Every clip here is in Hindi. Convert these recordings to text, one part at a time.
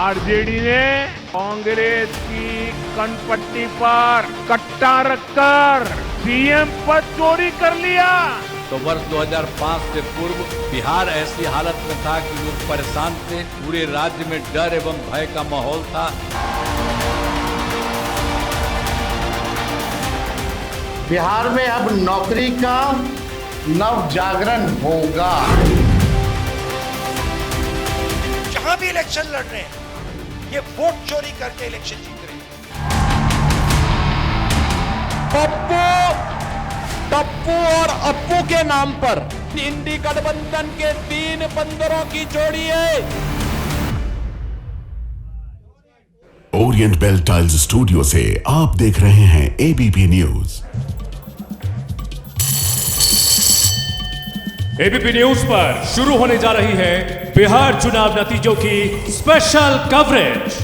आरजेडी ने कांग्रेस की कनपट्टी पर कट्टा रखकर सीएम पद चोरी कर लिया। तो वर्ष 2005 से पूर्व बिहार ऐसी हालत में था कि लोग परेशान थे, पूरे राज्य में डर एवं भय का माहौल था। बिहार में अब नौकरी का नव जागरण होगा। जहां भी इलेक्शन लड़ रहे हैं ये वोट चोरी करके इलेक्शन जीत रहे हैं। टप्पू और अप्पू के नाम पर इंडी गठबंधन के 3 बंदरों की जोड़ी है। ओरिएंट बेल टाइल्स स्टूडियो से आप देख रहे हैं एबीपी न्यूज। एबीपी न्यूज पर शुरू होने जा रही है बिहार चुनाव नतीजों की स्पेशल कवरेज।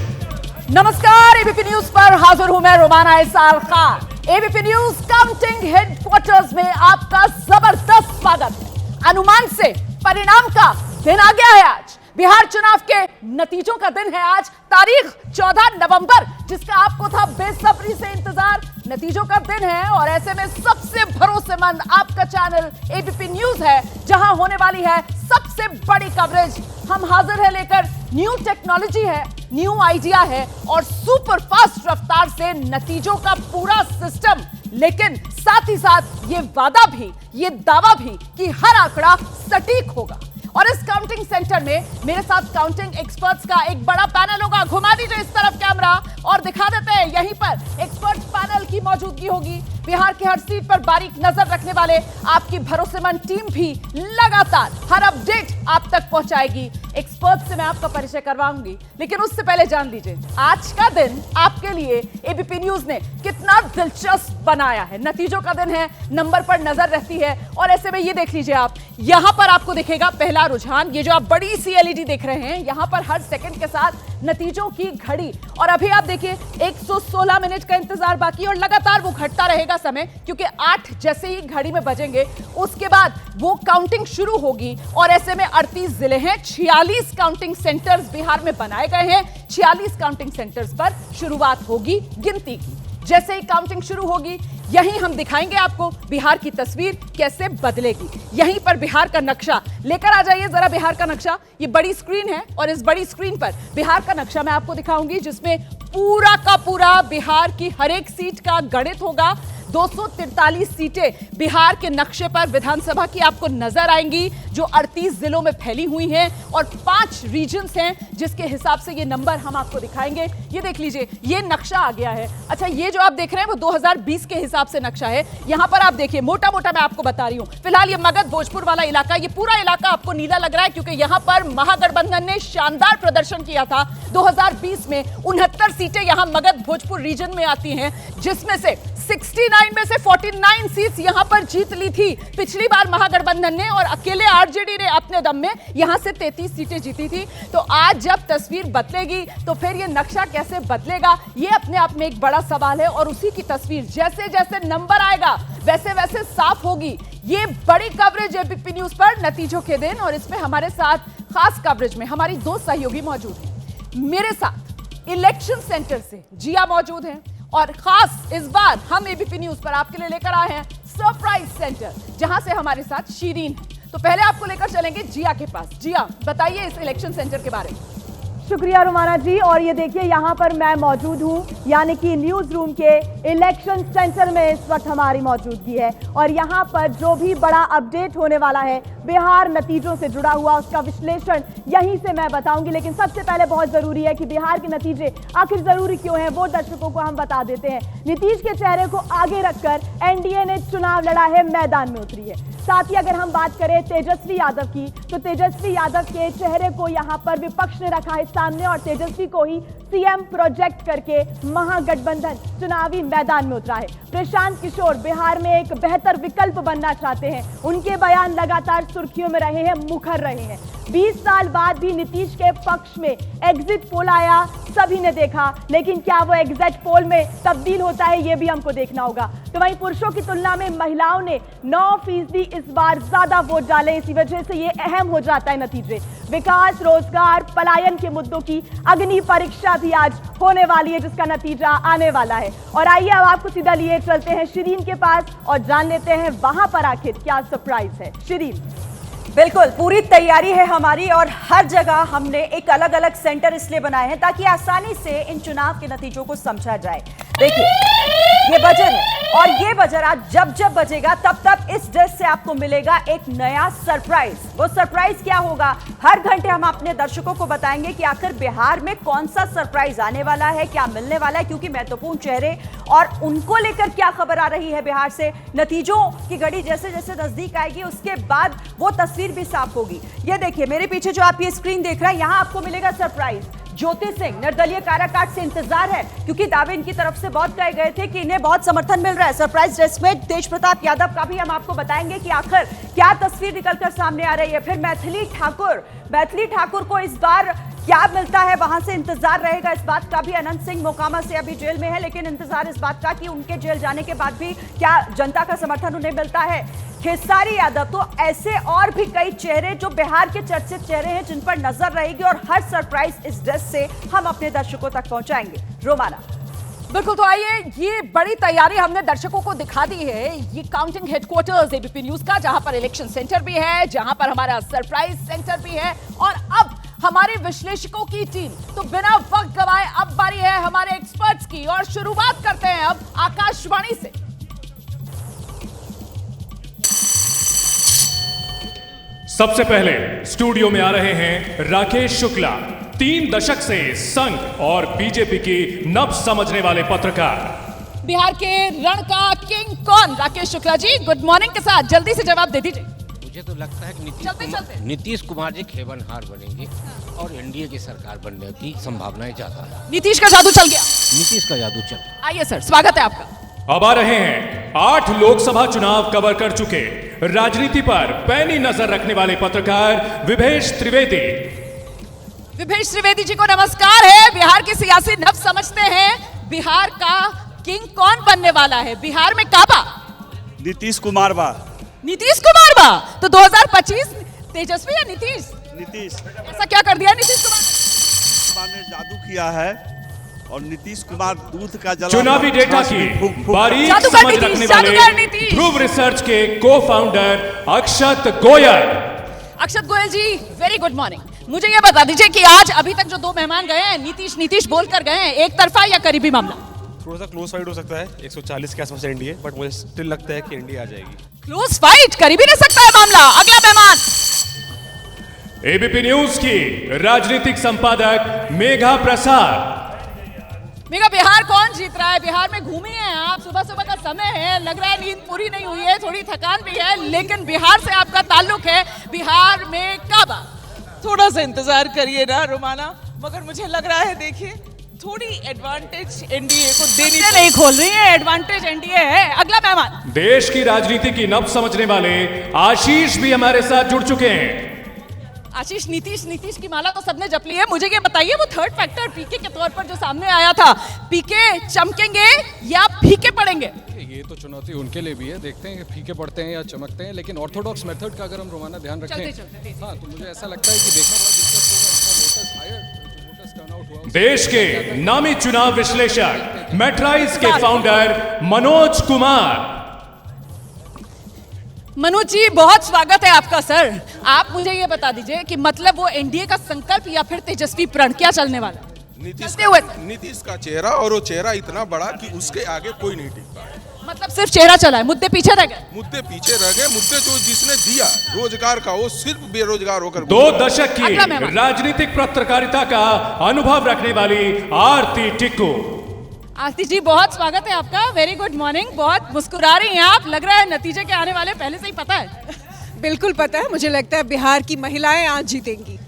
नमस्कार, एबीपी न्यूज पर हाजिर हूं मैं Romana Isal Khan. ABP News counting headquarters में आपका जबरदस्त स्वागत है। अनुमान से परिणाम का दिन आ गया है। आज बिहार चुनाव के नतीजों का दिन है। आज तारीख 14 नवंबर, जिसका आपको था बेसब्री से इंतजार। नतीजों का दिन है और ऐसे में सबसे भरोसेमंद आपका चैनल एबीपी न्यूज है, जहां होने वाली है सबसे बड़ी कवरेज। हम हाजिर है लेकर न्यू टेक्नोलॉजी है, न्यू आइडिया है और सुपर फास्ट रफ्तार से नतीजों का पूरा सिस्टम, लेकिन साथ ही साथ ये वादा भी, ये दावा भी कि हर आंकड़ा सटीक होगा। और इस काउंटिंग सेंटर में मेरे साथ काउंटिंग एक्सपर्ट्स का एक बड़ा पैनल होगा। घुमा दीजिए इस तरफ कैमरा और दिखा देते हैं, यहीं पर एक्सपर्ट पैनल की मौजूदगी होगी। बिहार की हर सीट पर बारीक नजर रखने वाले आपकी भरोसेमंद टीम भी लगातार हर अपडेट आप तक पहुंचाएगी। एक्सपर्ट से मैं आपका परिचय करवाऊंगी, लेकिन उससे पहले जान लीजिए आज का दिन आपके लिए एबीपी न्यूज ने कितना दिलचस्प बनाया है। नतीजों का दिन है, नंबर पर नजर रहती है और ऐसे में ये देख लीजिए आप, यहां पर आपको दिखेगा पहला रुझान। ये जो आप बड़ी सी एलईडी देख रहे हैं, यहां पर हर सेकंड के साथ नतीजों की घड़ी। और अभी आप देखिए 116 मिनट का इंतजार बाकी और लगातार वो घटता रहेगा समय, क्योंकि 8 जैसे ही घड़ी में बजेंगे उसके बाद वो काउंटिंग शुरू होगी। और ऐसे में 38 जिले हैं, 46 काउंटिंग सेंटर्स बिहार में बनाए गए हैं। 46 काउंटिंग सेंटर्स पर शुरुआत होगी गिनती की। जैसे ही काउंटिंग शुरू होगी, यहीं हम दिखाएंगे आपको बिहार की तस्वीर कैसे बदलेगी। यहीं पर बिहार का नक्शा लेकर आ जाइए जरा। बिहार का नक्शा, ये बड़ी स्क्रीन है और इस बड़ी स्क्रीन पर बिहार का नक्शा मैं आपको दिखाऊंगी, जिसमें पूरा का पूरा बिहार की हर एक सीट का गणित होगा। 243 सीटें बिहार के नक्शे पर विधानसभा की आपको नजर आएंगी, जो 38 जिलों में फैली हुई हैं और 5 रीजन्स हैं, जिसके हिसाब से ये नंबर हम आपको दिखाएंगे। ये देख लीजिए, ये नक्शा आ गया है। अच्छा, ये जो आप देख रहे हैं वो 2020 के हिसाब से नक्शा है। यहां पर आप देखिए, मोटा मोटा मैं आपको बता रही हूं। फिलहाल ये मगध भोजपुर वाला इलाका, ये पूरा इलाका आपको नीला लग रहा है, क्योंकि यहां पर महागठबंधन ने शानदार प्रदर्शन किया था 2020 में। 69 सीटें यहां मगध भोजपुर रीजन में आती हैं, जिसमें से 69 में से 49 सीट्स यहां पर जीत ली थी पिछली बार महागठबंधन ने, और अकेले आरजेडी ने अपने दम में यहां से 33 सीटें जीती थी। तो आज जब तस्वीर बदलेगी तो फिर ये नक्शा कैसे बदलेगा, ये अपने आप में एक बड़ा सवाल है। और उसी की तस्वीर जैसे जैसे नंबर आएगा वैसे वैसे साफ होगी। ये बड़ी कवरेज एबीपी न्यूज पर नतीजों के दिन, और इसमें हमारे साथ खास कवरेज में हमारी 2 सहयोगी मौजूद हैं। मेरे साथ इलेक्शन सेंटर से जिया मौजूद हैं, और खास इस बार हम एबीपी न्यूज पर आपके लिए लेकर आए हैं सरप्राइज सेंटर, जहां से हमारे साथ शीरीन है। तो पहले आपको लेकर चलेंगे जिया के पास। जिया, बताइए इस इलेक्शन सेंटर के बारे में। शुक्रिया रोमाना जी। और ये देखिए, यहाँ पर मैं मौजूद हूँ, यानी कि न्यूज रूम के इलेक्शन सेंटर में इस वक्त हमारी मौजूदगी है। और यहाँ पर जो भी बड़ा अपडेट होने वाला है बिहार नतीजों से जुड़ा हुआ, उसका विश्लेषण यहीं से मैं बताऊंगी। लेकिन सबसे पहले बहुत जरूरी है कि बिहार के नतीजे आखिर जरूरी क्यों हैं, वो दर्शकों को हम बता देते हैं। नीतीश के चेहरे को आगे रखकर एनडीए ने चुनाव लड़ा है, मैदान में उतरी है। साथ ही अगर हम बात करें तेजस्वी यादव की, तो तेजस्वी यादव के चेहरे को यहाँ पर विपक्ष ने रखा है सामने, और तेजस्वी को ही सीएम प्रोजेक्ट करके महागठबंधन चुनावी मैदान में उतरा है। प्रशांत किशोर बिहार में एक बेहतर विकल्प बनना चाहते हैं। उनके बयान लगातार सुर्खियों में रहे हैं, मुखर रहे हैं। 20 साल बाद भी नीतीश के पक्ष में एग्जिट पोल आया, सभी ने देखा, लेकिन क्या वो एग्जिट पोल में तब्दील होता है, ये भी हमको देखना होगा। तो वहीं पुरुषों की तुलना में महिलाओं ने 9% इस बार ज्यादा वोट डाले, इसी वजह से ये अहम हो जाता है नतीजे। विकास, रोजगार, पलायन के मुद्दों की अग्नि परीक्षा भी आज होने वाली है, जिसका नतीजा आने वाला है। और आइए अब आपको सीधा लिए चलते हैं शिरीन के पास और जान लेते हैं वहां पर आखिर क्या सरप्राइज है। शिरीन। बिल्कुल पूरी तैयारी है हमारी और हर जगह हमने एक अलग अलग सेंटर इसलिए बनाए हैं ताकि आसानी से इन चुनाव के नतीजों को समझा जाए। देखिए ये बजर है और ये बजर आज जब जब बजेगा तब तब इस ड्रेस से आपको मिलेगा एक नया सरप्राइज। वो सरप्राइज क्या होगा, हर घंटे हम अपने दर्शकों को बताएंगे कि आखिर बिहार में कौन सा सरप्राइज आने वाला है, क्या मिलने वाला है, क्योंकि महत्वपूर्ण चेहरे और उनको लेकर क्या खबर आ रही है बिहार से। नतीजों की घड़ी जैसे जैसे नजदीक आएगी उसके बाद वो तस्वीर भी साफ होगी। ये देखिए मेरे पीछे जो आप ये स्क्रीन देख रहे हैं, यहां आपको मिलेगा सरप्राइज। ज्योति सिंह निर्दलीय काराकाट से इंतजार है क्योंकि दावे इनकी तरफ से बहुत कहे गए थे कि इन्हें बहुत समर्थन मिल रहा है। सरप्राइज ड्रेस में तेज प्रताप यादव का भी हम आपको बताएंगे कि आखिर क्या तस्वीर निकलकर सामने आ रही है। फिर मैथिली ठाकुर को इस बार क्या मिलता है, वहां से इंतजार रहेगा इस बात का भी। अनंत सिंह मोकामा से अभी जेल में है लेकिन इंतजार इस बात का कि उनके जेल जाने के बाद भी क्या जनता का समर्थन उन्हें मिलता है। खेसारी यादव, तो ऐसे और भी कई चेहरे जो बिहार के चर्चित चेहरे हैं जिन पर नजर रहेगी और हर सरप्राइज इस ड्रेस से हम अपने दर्शकों तक पहुंचाएंगे। रोमाना। बिल्कुल, तो आइए ये बड़ी तैयारी हमने दर्शकों को दिखा दी है। ये काउंटिंग हेडक्वार्टर्स एबीपी न्यूज का, जहां पर इलेक्शन सेंटर भी है, जहां पर हमारा सरप्राइज सेंटर भी है और अब हमारे विश्लेषकों की टीम। तो बिना वक्त गवाए अब बारी है हमारे एक्सपर्ट्स की और शुरुआत करते हैं अब आकाशवाणी से। सबसे पहले स्टूडियो में आ रहे हैं राकेश शुक्ला, 3 दशक से संघ और बीजेपी की नब्ज समझने वाले पत्रकार। बिहार के रण का किंग कौन? राकेश शुक्ला जी, गुड मॉर्निंग के साथ जल्दी से जवाब दे दीजिए। मुझे तो लगता है कि नीतीश कुमार जी खेवनहार बनेंगे और एनडीए की सरकार बनने की संभावनाएं ज्यादा है। नीतीश का जादू चल गया। नीतीश का जादू चल। आइए सर, स्वागत है आपका। अब आ रहे हैं 8 लोकसभा चुनाव कवर कर चुके, राजनीति पर पैनी नजर रखने वाले पत्रकार विभेश त्रिवेदी। विभेश त्रिवेदी जी को नमस्कार है। बिहार की सियासी नब्ज समझते हैं, बिहार का किंग कौन बनने वाला है? बिहार में काबा नीतीश कुमार बा। नीतीश कुमार बा। तो 2025 तेजस्वी या नीतीश? नीतीश। ऐसा क्या कर दिया नीतीश कुमार ने? जादू किया है और नीतीश कुमार दूध का जला। चुनावी डेटा की बारीक समझ रखने वाले ध्रुव रिसर्च के को-फाउंडर अक्षत गोयल। अक्षत गोयल जी, वेरी गुड मॉर्निंग। मुझे यह बता दीजिए कि आज अभी तक जो 2 मेहमान गए हैं, नीतीश बोलकर गए हैं, एक तरफा या करीबी मामला? थोड़ा सा क्लोज फाइट हो सकता है, 140 के आसपास एनडीए, बट मुझे स्टिल लगता है कि एनडीए आ जाएगी। क्लोज फाइट, करीबी नहीं सकता है मामला। अगला मेहमान एबीपी न्यूज की राजनीतिक संपादक मेघा प्रसाद। मेघा, बिहार कौन जीत रहा है? बिहार में घूमी हैं आप, सुबह सुबह का समय है, लग रहा है नींद पूरी नहीं हुई है, थोड़ी थकान भी है, लेकिन बिहार से आपका ताल्लुक है। बिहार में काबा। थोड़ा सा इंतजार करिए ना रोमाना, मगर मुझे लग रहा है देखिए थोड़ी एडवांटेज एनडीए को देनी नहीं खोल रही है, एडवांटेज एनडीए है। अगला मेहमान देश की राजनीति की नब्ज समझने वाले आशीष भी हमारे साथ जुड़ चुके हैं। आशीष, नीतीश की माला तो सबने जप ली है। मुझे ये बताइए, वो थर्ड फैक्टर पीके के तौर पर जो सामने आया था, पीके चमकेंगे या फीके पड़ेंगे? ये तो चुनौती उनके लिए भी है, देखते हैं कि फीके पड़ते हैं या चमकते हैं। लेकिन ऑर्थोडॉक्स मेथड का अगर हम रोमाना ध्यान रखें, हाँ, तो मुझे ऐसा लगता है कि देखना बड़ा दिलचस्प होगा। देश के नामी चुनाव विश्लेषक मैट्राइज के फाउंडर मनोज कुमार। मनोज जी, बहुत स्वागत है आपका सर। आप मुझे ये बता दीजिए कि मतलब वो एनडीए का संकल्प या फिर तेजस्वी प्रण, क्या चलने वाला है? नीतीश का चेहरा, और वो चेहरा इतना बड़ा कि उसके आगे कोई नहीं टिक पाया। मतलब सिर्फ चेहरा चला है, मुद्दे पीछे रह गए? मुद्दे पीछे रह गए। मुद्दे जो जिसने दिया रोजगार का, वो सिर्फ बेरोजगार होकर। 2 दशक की राजनीतिक पत्रकारिता का अनुभव रखने वाली आरती टिक्कू। आरती जी, बहुत स्वागत है आपका। Very good morning. बहुत मुस्कुरा रही हैं आप, लग रहा है नतीजे के आने वाले पहले से ही पता है। बिल्कुल पता है, मुझे लगता है बिहार की महिलाएं आज जीतेंगी।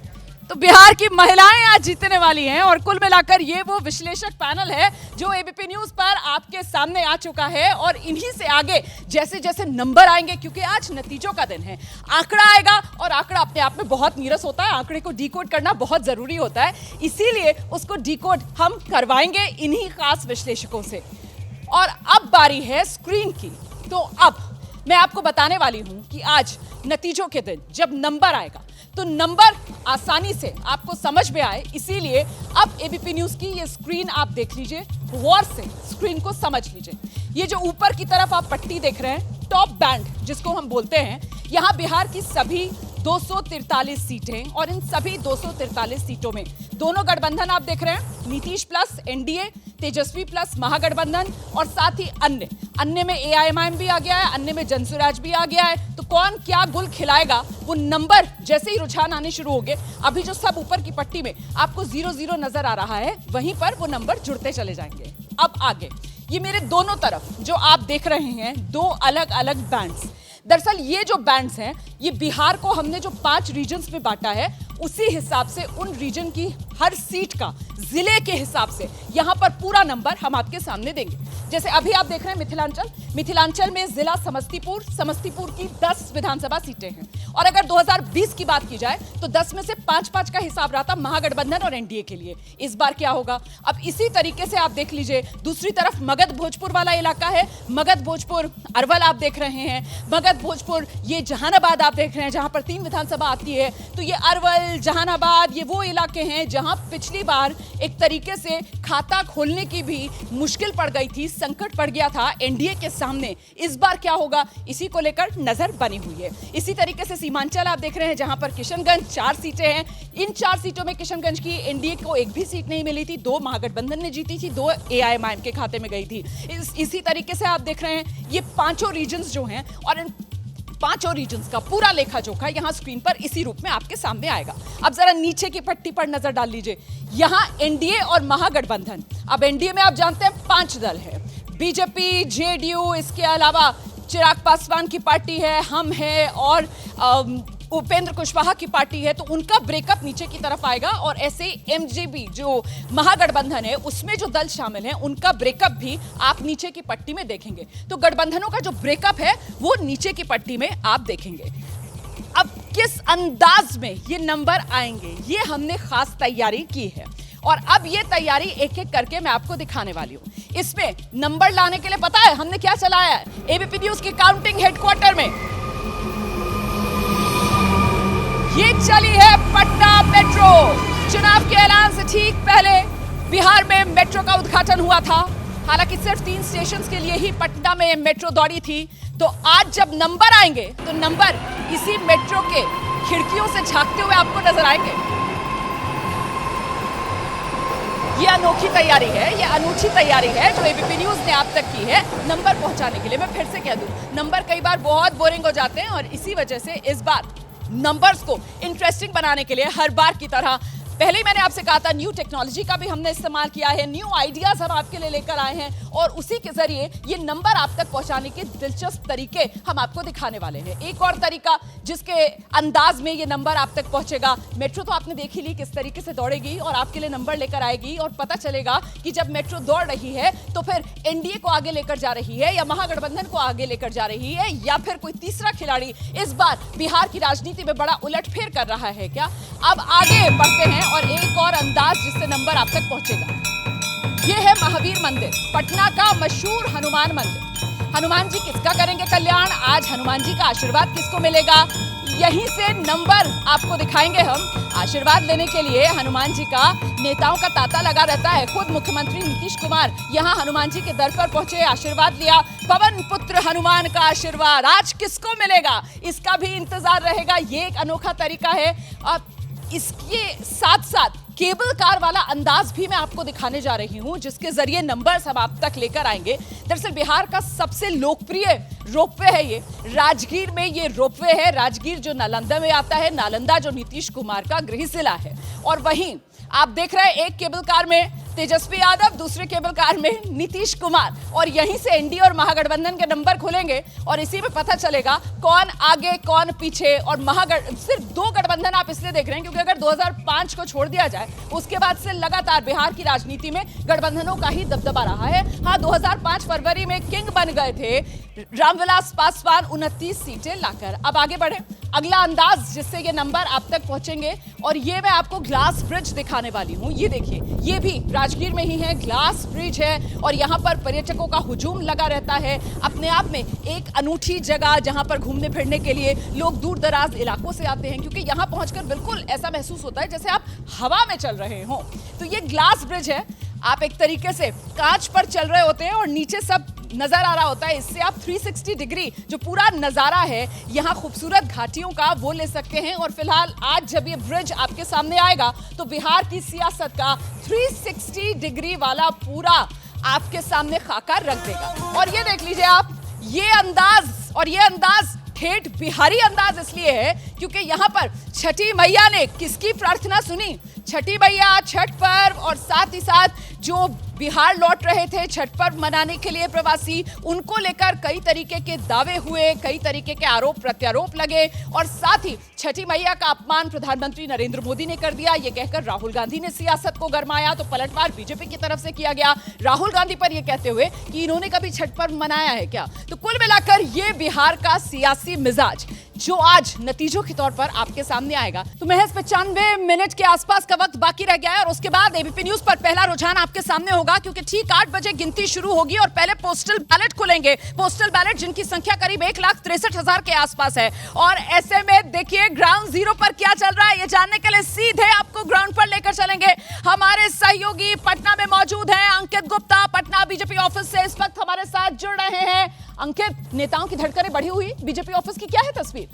तो बिहार की महिलाएं आज जीतने वाली हैं और कुल मिलाकर ये वो विश्लेषक पैनल है जो एबीपी न्यूज पर आपके सामने आ चुका है और इन्हीं से आगे जैसे जैसे नंबर आएंगे, क्योंकि आज नतीजों का दिन है, आंकड़ा आएगा और आंकड़ा अपने आप में बहुत नीरस होता है। आंकड़े को डिकोड करना बहुत जरूरी होता है, इसीलिए उसको डिकोड हम करवाएंगे इन्हीं खास विश्लेषकों से। और अब बारी है स्क्रीन की। तो अब मैं आपको बताने वाली हूं कि आज नतीजों के दिन जब नंबर आएगा तो नंबर आसानी से आपको समझ में आए, इसीलिए अब एबीपी न्यूज की ये स्क्रीन आप देख लीजिए, गौर से स्क्रीन को समझ लीजिए। ये जो ऊपर की तरफ आप पट्टी देख रहे हैं, टॉप बैंड जिसको हम बोलते हैं, यहां बिहार की सभी 243 सीटें, और इन सभी 243 सीटों में दोनों गठबंधन आप देख रहे हैं, नीतीश प्लस एनडीए, तेजस्वी प्लस महागठबंधन, और साथ ही अन्य में एआईएमआईएम भी आ गया है, अन्य में जनसुराज भी आ गया है। तो कौन क्या गुल खिलाएगा, वो नंबर जैसे ही रुझान आने शुरू हो गए, अभी जो सब ऊपर की पट्टी में आपको 0-0 नजर आ रहा है, वहीं पर वो नंबर जुड़ते चले जाएंगे। अब आगे ये मेरे दोनों तरफ जो आप देख रहे हैं, दो अलग अलग बैंड्स, दरअसल ये जो बैंड्स हैं, ये बिहार को हमने जो 5 रीजन्स में बांटा है, उसी हिसाब से उन रीजन की हर सीट का जिले के हिसाब से यहां पर पूरा नंबर हम आपके सामने देंगे। जैसे अभी आप देख रहे हैं मिथिलांचल में जिला समस्तीपुर की 10 विधानसभा सीटें हैं, और अगर 2020 की बात की जाए तो 10 में से 5-5 का हिसाब रहा था महागठबंधन और एनडीए के लिए। इस बार क्या होगा, अब इसी तरीके से आप देख लीजिए। दूसरी तरफ मगध भोजपुर वाला इलाका है, मगध भोजपुर अरवल आप देख रहे हैं, मगध भोजपुर ये जहानाबाद आप देख रहे हैं, जहां पर 3 विधानसभा आती है। तो ये अरवल, जहानाबाद, ये वो इलाके हैं जहां पिछली बार एक तरीके से खाता खोलने की भी मुश्किल पड़ गई थी, संकट पड़ गया था एनडीए के सामने। इस बार क्या होगा, इसी को लेकर नजर बनी हुई है। इसी तरीके से सीमांचल आप देख रहे हैं, जहां पर किशनगंज 4 सीटें हैं। इन 4 सीटों में किशनगंज की एनडीए को एक भी सीट नहीं मिली थी, 2 महागठबंधन ने जीती थी, 2 एआईएमआईएम के खाते में गई थी। इसी तरीके से आप देख रहे हैं ये 5 रीजन्स जो हैं, और इन 5 रीजन्स का पूरा लेखा जोखा यहां स्क्रीन पर इसी रूप में आपके सामने आएगा। अब जरा नीचे की पट्टी पर नजर डाल लीजिए, यहां एनडीए और महागठबंधन। अब एनडीए में आप जानते हैं 5 दल है, बीजेपी, जेडीयू, इसके अलावा चिराग पासवान की पार्टी है, हम है, और उपेंद्र कुशवाहा की पार्टी है। तो उनका ब्रेकअप नीचे की तरफ आएगा, और ऐसे एमजेपी जो महागठबंधन है उसमें जो दल शामिल हैं, उनका ब्रेकअप भी आप नीचे की पट्टी में देखेंगे। तो गठबंधनों का जो ब्रेकअप है वो नीचे की पट्टी में आप देखेंगे। अब किस अंदाज में ये नंबर आएंगे, ये हमने खास तैयारी की है, और अब ये तैयारी एक एक करके मैं आपको दिखाने वाली हूं। इसमें नंबर लाने के लिए पता है हमने क्या चलाया है, एबीपी न्यूज की काउंटिंग हेडक्वार्टर में ये चली है पटना मेट्रो। चुनाव के ऐलान से ठीक पहले बिहार में मेट्रो का उद्घाटन हुआ था, हालांकि सिर्फ 3 स्टेशन के लिए ही पटना में मेट्रो दौड़ी थी। तो आज जब नंबर आएंगे तो नंबर इसी मेट्रो के खिड़कियों से झांकते हुए आपको नजर आएंगे। ये अनोखी तैयारी है, ये अनूठी तैयारी है जो एबीपी न्यूज ने आप तक की है नंबर पहुंचाने के लिए। मैं फिर से कह दूं, नंबर कई बार बहुत बोरिंग हो जाते हैं, और इसी वजह से इस बार नंबर्स को इंटरेस्टिंग बनाने के लिए हर बार की तरह पहले ही मैंने आपसे कहा था, न्यू टेक्नोलॉजी का भी हमने इस्तेमाल किया है, न्यू आइडियाज हम आपके लिए लेकर आए हैं, और उसी के जरिए ये नंबर आप तक पहुंचाने के दिलचस्प तरीके हम आपको दिखाने वाले हैं। एक और तरीका जिसके अंदाज में ये नंबर आप तक पहुंचेगा, मेट्रो तो आपने देख ही ली किस तरीके से दौड़ेगी और आपके लिए नंबर लेकर आएगी, और पता चलेगा कि जब मेट्रो दौड़ रही है तो फिर एनडीए को आगे लेकर जा रही है, या महागठबंधन को आगे लेकर जा रही है, या फिर कोई तीसरा खिलाड़ी इस बार बिहार की राजनीति में बड़ा उलटफेर कर रहा है क्या। अब आगे बढ़ते हैं, और एक और अंदाज जिससे नंबर आप तक पहुंचेगा, यह है महावीर मंदिर, पटना का मशहूर हनुमान मंदिर। हनुमान जी किसका करेंगे कल्याण, आज हनुमान जी का आशीर्वाद किसको मिलेगा, यहीं से नंबर आपको दिखाएंगे हम। आशीर्वाद लेने के लिए हनुमान जी का नेताओं का तांता लगा रहता है। खुद मुख्यमंत्री नीतीश कुमार यहां हनुमान जी के दर पर पहुंचे, आशीर्वाद लिया। पवन पुत्र हनुमान का आशीर्वाद आज किसको मिलेगा, इसका भी इंतजार रहेगा। ये एक अनोखा तरीका है। अब इसके साथ साथ केबल कार वाला अंदाज भी मैं आपको दिखाने जा रही हूं, जिसके जरिए नंबर्स हम आप तक लेकर आएंगे। दरअसल बिहार का सबसे लोकप्रिय रोपवे है ये, राजगीर में ये रोपवे है। राजगीर जो नालंदा में आता है, नालंदा जो नीतीश कुमार का गृह जिला है। और वहीं आप देख रहे हैं एक केबल कार में तेजस्वी यादव, दूसरे केबल कार में नीतीश कुमार, और यहीं से एनडीए और महागठबंधन के नंबर खुलेंगे, और इसी में पता चलेगा कौन आगे कौन पीछे। और सिर्फ 2 गठबंधन आप इसलिए देख रहे हैं क्योंकि अगर 2005 को छोड़ दिया जाए, उसके बाद से लगातार बिहार की राजनीति में गठबंधनों का ही दबदबा रहा है। हाँ, 2005 फरवरी में किंग बन गए थे रामविलास पासवान 29 सीटें लाकर। अब आगे बढ़े, अगला अंदाज जिससे ये नंबर आप तक पहुंचेंगे। और ये मैं आपको ग्लास ब्रिज दिखाने वाली हूं। ये देखिए, ये भी राजगीर में ही है, ग्लास ब्रिज है और यहाँ पर पर्यटकों का हुजूम लगा रहता है। अपने आप में एक अनूठी जगह जहाँ पर घूमने फिरने के लिए लोग दूर दराज इलाकों से आते हैं, क्योंकि यहाँ पहुंचकर बिल्कुल ऐसा महसूस होता है जैसे आप हवा में चल रहे हो। तो ये ग्लास ब्रिज है, आप एक तरीके से कांच पर चल रहे होते हैं और नीचे सब नजर आ रहा होता है। इससे आप 360 डिग्री जो पूरा नजारा है यहाँ खूबसूरत घाटियों का वो ले सकते हैं। और फिलहाल आज जब ये ब्रिज आपके सामने आएगा तो बिहार की सियासत का 360 डिग्री वाला पूरा आपके सामने खाका रख देगा। और ये देख लीजिए आप, ये अंदाज ठेठ बिहारी अंदाज इसलिए है क्योंकि यहाँ पर छठी मैया ने किसकी प्रार्थना सुनी? छठी मैया, छठ पर्व और साथ ही साथ जो बिहार लौट रहे थे छठ पर्व मनाने के लिए प्रवासी, उनको लेकर कई तरीके के दावे हुए, कई तरीके के आरोप प्रत्यारोप लगे। और साथ ही छठी मैया का अपमान प्रधानमंत्री नरेंद्र मोदी ने कर दिया, ये कहकर राहुल गांधी ने सियासत को गरमाया। तो पलटवार बीजेपी की तरफ से किया गया राहुल गांधी पर, यह कहते हुए कि इन्होंने कभी छठ पर्व मनाया है क्या? तो कुल मिलाकर ये बिहार का सियासी मिजाज जो आज नतीजों के तौर पर आपके सामने आएगा। तो महज 95 मिनट के आसपास का वक्त बाकी रह गया है और उसके बाद एबीपी न्यूज पर पहला रुझान आपके सामने होगा, क्योंकि ठीक 8 बजे गिनती शुरू होगी और पहले पोस्टल बैलेट खुलेंगे। पोस्टल बैलेट जिनकी संख्या करीब 1,63,000 के आसपास है। और ऐसे में देखिए ग्राउंड जीरो पर क्या चल रहा है, ये जानने के लिए सीधे आपको ग्राउंड पर लेकर चलेंगे। हमारे सहयोगी पटना में मौजूद हैं, अंकित गुप्ता पटना बीजेपी ऑफिस से इस वक्त हमारे साथ जुड़ रहे हैं। अंकित, नेताओं की धड़कनें बढ़ी हुई बीजेपी ऑफिस की क्या है तस्वीर?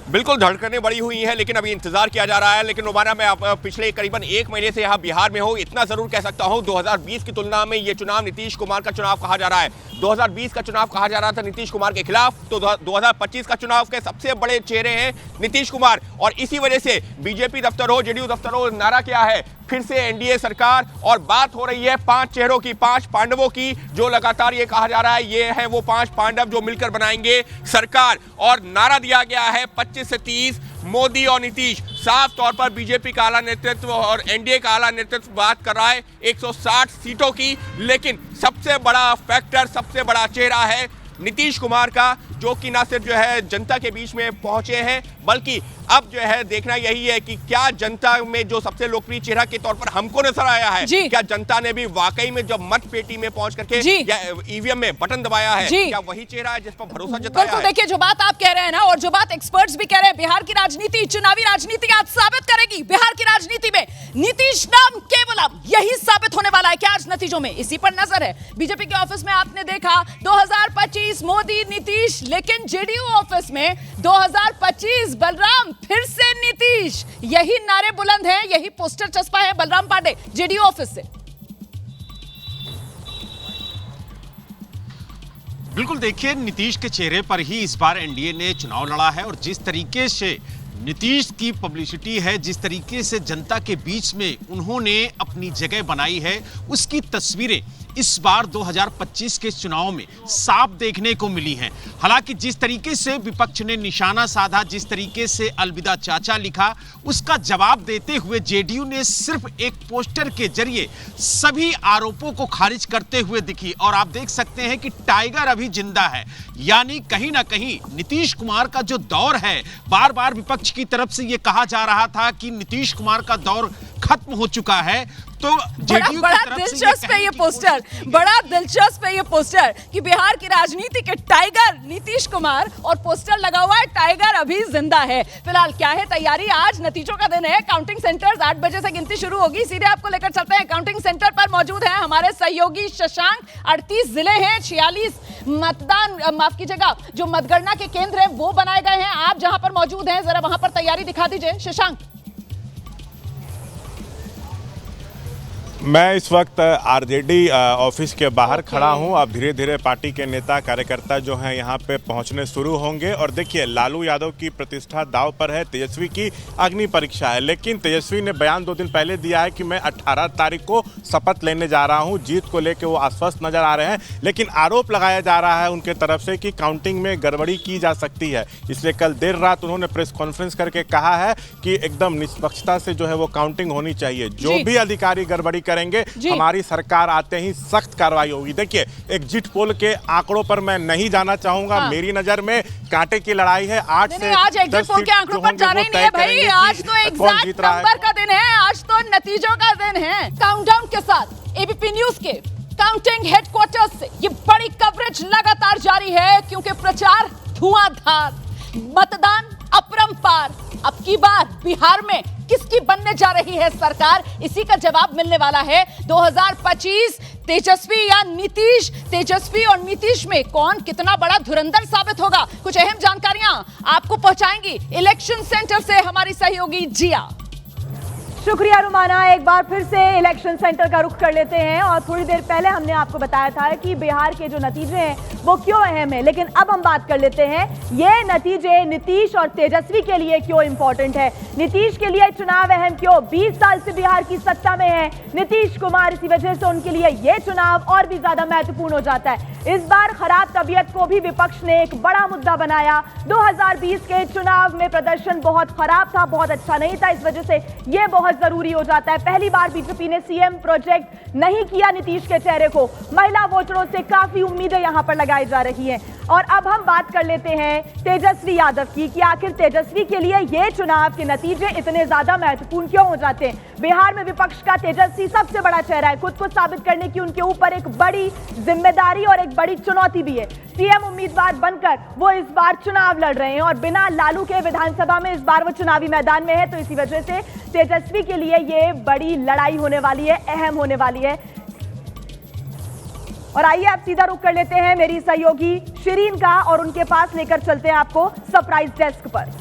बिल्कुल धड़कनें बढ़ी हुई हैं, लेकिन अभी इंतजार किया जा रहा है। लेकिन रोमाना, मैं पिछले करीबन 1 महीने से यहाँ बिहार में हूँ, इतना जरूर कह सकता हूँ 2020 की तुलना में ये चुनाव नीतीश कुमार का चुनाव कहा जा रहा है। 2020 का चुनाव कहा जा रहा था नीतीश कुमार के खिलाफ, तो 2025 का चुनाव के सबसे बड़े चेहरे हैं नीतीश कुमार। और इसी वजह से बीजेपी दफ्तर हो, जेडीयू दफ्तर हो, नारा क्या है, फिर से एनडीए सरकार। और बात हो रही है 5 चेहरों की, 5 पांडवों की, जो लगातार ये कहा जा रहा है ये है वो 5 पांडव जो मिलकर बनाएंगे सरकार। और नारा दिया गया है 25 से 30, मोदी और नीतीश। साफ तौर पर बीजेपी का आला नेतृत्व और एनडीए का आला नेतृत्व बात कर रहा है 160 सीटों की। लेकिन सबसे बड़ा फैक्टर, सबसे बड़ा चेहरा है नीतीश कुमार का, जो कि ना सिर्फ जो है जनता के बीच में पहुंचे हैं, बल्कि अब जो है देखना यही है कि क्या जनता में जो सबसे लोकप्रिय चेहरा के तौर पर हमको नजर आया है, क्या जनता ने भी वाकई में जब मत पेटी में पहुंच करके या ईवीएम में बटन दबाया है, क्या वही चेहरा है जिस पर भरोसा जताया है? देखिए, जो बात आप कह रहे हैं ना और जो बात एक्सपर्ट्स भी कह रहे हैं, बिहार की राजनीति, चुनावी राजनीति आज साबित करेगी। बिहार की राजनीति में नीतीश नाम केवलम यही साबित होने वाला है क्या आज नतीजों में? इसी पर नजर है। बीजेपी के ऑफिस में आपने देखा 2025 मोदी नीतीश, लेकिन जेडीयू ऑफिस में 2025 बलराम फिर से नीतीश, यही नारे बुलंद हैं, यही पोस्टर चस्पा है बलराम पांडे जेडीयू ऑफिस से। बिल्कुल, देखिए नीतीश के चेहरे पर ही इस बार एनडीए ने चुनाव लड़ा है और जिस तरीके से नीतीश की पब्लिसिटी है, जिस तरीके से जनता के बीच में उन्होंने अपनी जगह बनाई है, उसकी तस्वीरें इस बार 2025 के चुनाव में साफ देखने को मिली हैं। हालांकि जिस तरीके से विपक्ष ने निशाना साधा, जिस तरीके से अलविदा चाचा लिखा, उसका जवाब देते हुए जेडीयू ने सिर्फ एक पोस्टर के जरिए सभी आरोपों को खारिज करते हुए दिखी। और आप देख सकते हैं कि टाइगर अभी जिंदा है, यानी कहीं ना कहीं नीतीश कुमार का जो दौर है, बार बार विपक्ष की तरफ से यह कहा जा रहा था कि नीतीश कुमार का दौर खत्म हो चुका है। तो बड़ा दिलचस्प है ये पोस्टर, बड़ा दिलचस्प है ये पोस्टर कि बिहार की राजनीति के टाइगर नीतीश कुमार, और पोस्टर लगा हुआ है टाइगर अभी जिंदा है। फिलहाल क्या है तैयारी? आज नतीजों का दिन है, काउंटिंग सेंटर्स 8 बजे से गिनती शुरू होगी। सीधे आपको लेकर चलते हैं काउंटिंग सेंटर पर। मौजूद है हमारे सहयोगी शशांक। 38 जिले हैं, 46 मतदान, माफ कीजिएगा, जो मतगणना के केंद्र है वो बनाए गए हैं। आप जहां पर मौजूद हैं जरा वहां पर तैयारी दिखा दीजिए शशांक। मैं इस वक्त आरजेडी ऑफिस के बाहर खड़ा हूं। अब धीरे धीरे पार्टी के नेता कार्यकर्ता जो हैं यहां पे पहुंचने शुरू होंगे। और देखिए, लालू यादव की प्रतिष्ठा दांव पर है, तेजस्वी की अग्नि परीक्षा है। लेकिन तेजस्वी ने बयान 2 दिन पहले दिया है कि मैं 18 तारीख को शपथ लेने जा रहा हूं। जीत को लेकर वो आश्वस्त नजर आ रहे हैं, लेकिन आरोप लगाया जा रहा है उनके तरफ से कि काउंटिंग में गड़बड़ी की जा सकती है। इसलिए कल देर रात उन्होंने प्रेस कॉन्फ्रेंस करके कहा है कि एकदम निष्पक्षता से जो है वो काउंटिंग होनी चाहिए। जो भी अधिकारी गड़बड़ी करेंगे। हमारी सरकार आते ही सख्त कार्रवाई होगी। देखिए, एग्जिट पोल के आंकड़ों पर मैं नहीं जाना चाहूंगा। मेरी नजर में कांटे की लड़ाई है। 8 से 10 सीट आंकड़ों पर जाना ही नहीं है भाई। आज तो एग्जैक्ट नंबर का दिन है, आज तो नतीजों का दिन है। काउंटडाउन के साथ एबीपी न्यूज के काउंटिंग हेडक्वार्टर्स से ये बड़ी कवरेज लगातार जारी है, क्योंकि प्रचार धुआंधार, मतदान अपरंपार। अब की बार बिहार में किसकी बनने जा रही है सरकार, इसी का जवाब मिलने वाला है। 2025 तेजस्वी या नीतीश, तेजस्वी और नीतीश में कौन कितना बड़ा धुरंधर साबित होगा, कुछ अहम जानकारियां आपको पहुंचाएंगी इलेक्शन सेंटर से हमारी सहयोगी जिया। शुक्रिया रुमाना। एक बार फिर से इलेक्शन सेंटर का रुख कर लेते हैं। और थोड़ी देर पहले हमने आपको बताया था कि बिहार के जो नतीजे हैं वो क्यों अहम है, लेकिन अब हम बात कर लेते हैं ये नतीजे नीतीश और तेजस्वी के लिए क्यों इंपॉर्टेंट है। नीतीश के लिए चुनाव अहम क्यों? 20 साल से बिहार की सत्ता में है नीतीश कुमार, इसी वजह से उनके लिए ये चुनाव और भी ज्यादा महत्वपूर्ण हो जाता है। इस बार खराब तबीयत को भी विपक्ष ने एक बड़ा मुद्दा बनाया। 2020 के चुनाव में प्रदर्शन बहुत खराब था, बहुत अच्छा नहीं था, इस वजह से ये बहुत जरूरी हो जाता है। पहली बार बीजेपी ने सीएम प्रोजेक्ट नहीं किया नीतीश के चेहरे को। महिला वोटरों से काफी उम्मीदें यहां पर लगाई जा रही हैं। और अब हम बात कर लेते हैं तेजस्वी यादव की कि आखिर तेजस्वी के लिए ये चुनाव के नतीजे इतने ज्यादा महत्वपूर्ण क्यों हो जाते हैं। बिहार में विपक्ष का तेजस्वी सबसे बड़ा चेहरा है, खुद को साबित करने की उनके ऊपर एक बड़ी जिम्मेदारी और एक बड़ी चुनौती भी है। सीएम उम्मीदवार बनकर वो इस बार चुनाव लड़ रहे हैं और बिना लालू के विधानसभा में इस बार वो चुनावी मैदान में है, तो इसी वजह से तेजस्वी के लिए ये बड़ी लड़ाई होने वाली है, अहम होने वाली है। और आइए आप सीधा रुख कर लेते हैं मेरी सहयोगी शिरीन का और उनके पास लेकर चलते हैं आपको सरप्राइज डेस्क पर।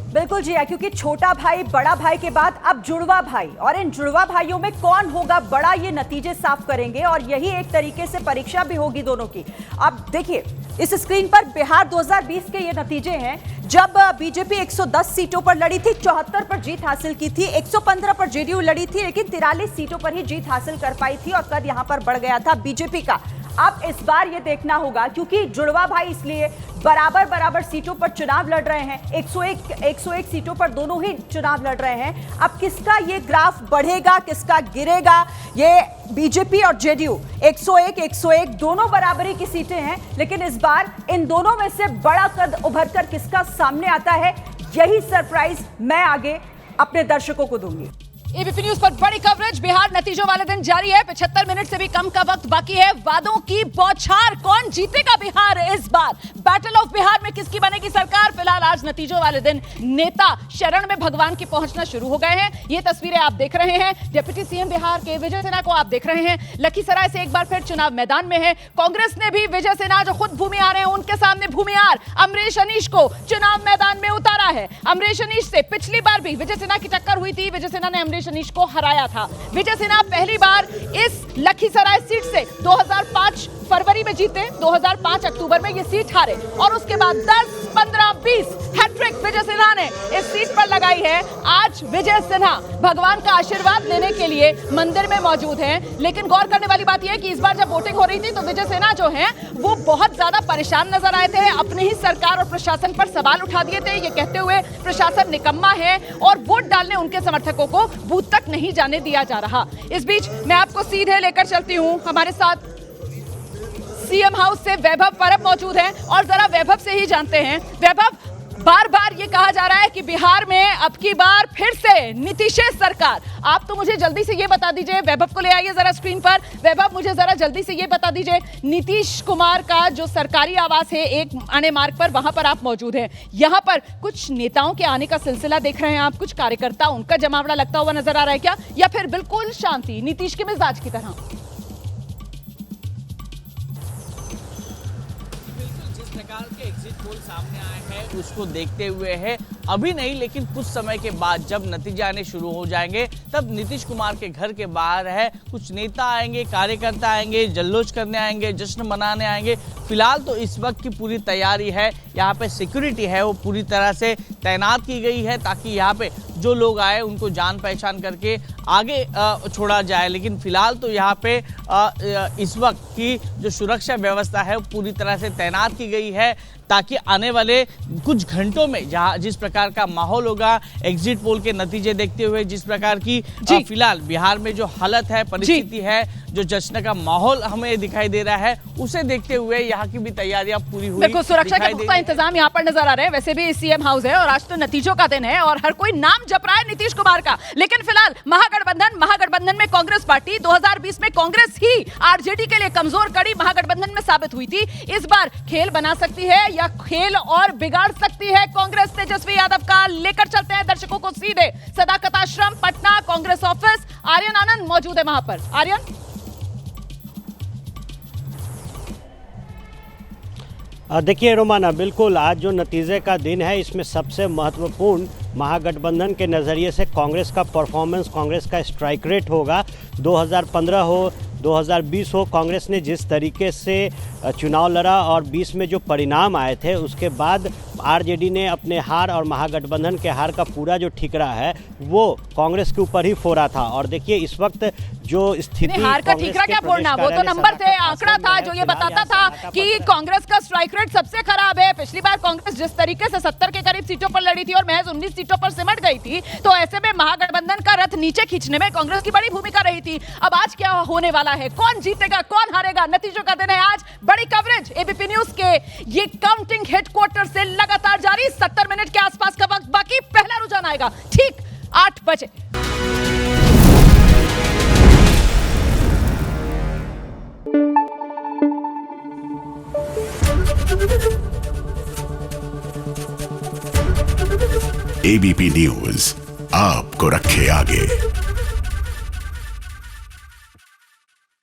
बिल्कुल जी, क्योंकि छोटा भाई बड़ा भाई के बाद अब जुड़वा भाई, और इन जुड़वा भाइयों में कौन होगा बड़ा, ये नतीजे साफ करेंगे और यही एक तरीके से परीक्षा भी होगी दोनों की। अब देखिए इस स्क्रीन पर बिहार 2020 के ये नतीजे हैं। जब बीजेपी 110 सीटों पर लड़ी थी, 74 पर जीत हासिल की थी, 115 पर जेडीयू लड़ी थी, लेकिन 43 सीटों पर ही जीत हासिल कर पाई थी और कद यहां पर बढ़ गया था बीजेपी का। अब इस बार ये देखना होगा, क्योंकि जुड़वा भाई इसलिए बराबर सीटों पर चुनाव लड़ रहे हैं, 101 सीटों पर दोनों ही चुनाव लड़ रहे हैं। अब किसका ये ग्राफ बढ़ेगा, किसका गिरेगा, ये बीजेपी और जेडीयू 101 दोनों बराबरी की सीटें हैं, लेकिन इस बार इन दोनों में से बड़ा कद उभर कर किसका सामने आता है, यही सरप्राइज मैं आगे अपने दर्शकों को दूंगी। एबीपी न्यूज पर बड़ी कवरेज, बिहार नतीजों वाले दिन जारी है। 75 मिनट से भी कम का वक्त बाकी है। वादों की बौछार, कौन जीतेगा बिहार इस बार, बैटल ऑफ बिहार में किसकी बनेगी सरकार। फिलहाल आज नतीजों वाले दिन नेता शरण में भगवान के पहुंचना शुरू हो गए हैं। ये तस्वीरें आप देख रहे हैं, डिप्टी सीएम बिहार के विजय सिन्हा को आप देख रहे हैं। लखीसराय से एक बार फिर चुनाव मैदान में है। कांग्रेस ने भी विजय सिन्हा जो खुद भूमिहार हैं, उनके सामने भूमिहार अमरीश अनीश को चुनाव मैदान में उतारा है। अमरीश अनीश से पिछली बार भी विजय सिन्हा की टक्कर हुई थी, विजय सिन्हा ने अमरीश अनीश को हराया था। विजय सिन्हा पहली बार इस लखीसराय सीट से 2005 फरवरी में जीते, 2005 अक्टूबर में ये सीट हारे और उसके बाद 10, 15, 20 हैट्रिक विजय सिन्हा ने इस सीट पर लगाई है। आज विजय सिन्हा भगवान का आशीर्वाद लेने के लिए मंदिर में मौजूद हैं। लेकिन गौर करने वाली बात यह है कि इस बार जब वोटिंग हो रही थी तो विजय सिन्हा जो हैं वो बहुत ज्यादा परेशान नजर आए थे। अपनी ही सरकार और प्रशासन पर सवाल उठा दिए थे, ये कहते हुए प्रशासन निकम्मा है और वोट डालने उनके समर्थकों को बूथ तक नहीं जाने दिया जा रहा। इस बीच मैं आपको सीधे लेकर चलती हूं, हमारे साथ सीएम हाउस से वैभव परब मौजूद हैं और जरा वैभव से ही जानते हैं। वैभव, बार बार ये कहा जा रहा है कि बिहार में अब की बार फिर से नीतीश सरकार, आप तो मुझे जल्दी से ये बता दीजिए, वैभव को ले आइए जरा स्क्रीन पर। वैभव, मुझे जरा जल्दी से ये बता दीजिए, नीतीश कुमार का जो सरकारी आवास है एक आने मार्ग पर, वहां पर आप मौजूद हैं। यहाँ पर कुछ नेताओं के आने का सिलसिला देख रहे हैं आप, कुछ कार्यकर्ता उनका जमावड़ा लगता हुआ नजर आ रहा है क्या, या फिर बिल्कुल शांति नीतीश के मिजाज की तरह? के एग्जिट पोल सामने आए हैं उसको देखते हुए है, अभी नहीं लेकिन कुछ समय के बाद जब नतीजे आने शुरू हो जाएंगे तब नीतीश कुमार के घर के बाहर है कुछ नेता आएंगे, कार्यकर्ता आएंगे, जल्लोश करने आएंगे, जश्न मनाने आएंगे। फिलहाल तो इस वक्त की पूरी तैयारी है, यहाँ पे सिक्योरिटी है वो पूरी तरह से तैनात की गई है ताकि यहाँ पे जो लोग आए उनको जान पहचान करके आगे छोड़ा जाए। लेकिन फिलहाल तो यहाँ पे इस वक्त की जो सुरक्षा व्यवस्था है वो पूरी तरह से तैनात की गई है ताकि आने वाले कुछ घंटों में जहाँ जिस प्रकार प्रकार का माहौल होगा एग्जिट पोल के नतीजे देखते हुए, जिस प्रकार की फिलहाल बिहार में जो हालत है, परिस्थिति है, जो जश्न का माहौल हमें दिखाई दे रहा है, उसे देखते हुए यहाँ की भी तैयारियां पूरी हुई। देखो सुरक्षा के पुख्ता इंतजाम यहाँ पर नजर आ रहे हैं। वैसे भी सीएम हाउस है और आज तो नतीजों का दिन है और हर कोई नाम जप रहा है नीतीश कुमार का, लेकिन फिलहाल महागठबंधन में कांग्रेस पार्टी 2020 में कांग्रेस ही आरजेडी के लिए कमजोर कड़ी महागठबंधन में साबित हुई थी। इस बार खेल बना सकती है या खेल और बिगाड़ सकती है कांग्रेस। तेजस्वी यादव का लेकर चलते हैं दर्शकों को सीधे सदाकत आश्रम पटना कांग्रेस ऑफिस। आर्यन आनंद मौजूद है वहां पर। आर्यन, देखिए रोमाना, बिल्कुल आज जो नतीजे का दिन है इसमें सबसे महत्वपूर्ण महागठबंधन के नज़रिए से कांग्रेस का परफॉर्मेंस, कांग्रेस का स्ट्राइक रेट होगा। 2015 हो 2020 हो, कांग्रेस ने जिस तरीके से चुनाव लड़ा और 20 में जो परिणाम आए थे उसके बाद आरजेडी ने अपने हार और महागठबंधन के हार का पूरा जो ठिकरा है वो कांग्रेस के ऊपर ही फोड़ा था। और देखिए इस वक्त जो स्थिति, हार का ठीकरा क्या फोड़ना, वो तो नंबर थे, आंकड़ा था जो ये बताता था कि कांग्रेस का स्ट्राइक रेट सबसे खराब है। पिछली बार कांग्रेस जिस तरीके से 70 के करीब सीटों पर लड़ी थी और महज 19 सीटों पर सिमट गई थी, तो ऐसे में महागठबंधन का रथ नीचे खींचने में कांग्रेस की बड़ी भूमिका रही थी। अब आज क्या होने वाला है, कौन जीतेगा कौन हारेगा, नतीजों का दिन है आज। बड़ी कवरेज एबीपी न्यूज के ये काउंटिंग हेडक्वार्टर से लगातार जारी। 70 मिनट के आसपास का वक्त बाकी, पहला रुझान आएगा ठीक 8 बजे। एबीपी न्यूज आपको रखे आगे।